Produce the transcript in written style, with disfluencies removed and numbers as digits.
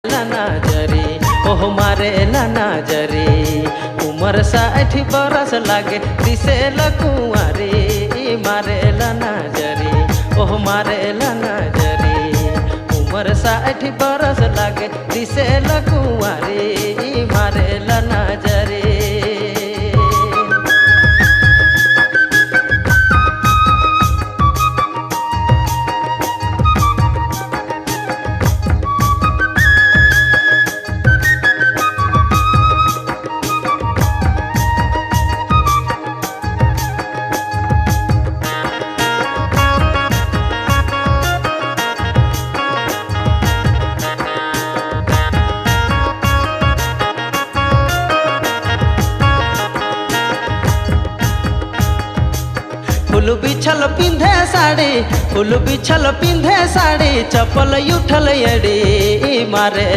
नजरी ओह मारे नजरी उम्र 60 बरस लागे दिसे लकुआरी मारे नजरी ओह मारे नजरी उम्र 60 बरस लागे दिसे लकुआरी मारे नजरी। फूल बिछल पिंधे साड़ी फूल बिछल पिंधे साड़ी चपल उठल एड़ी मारे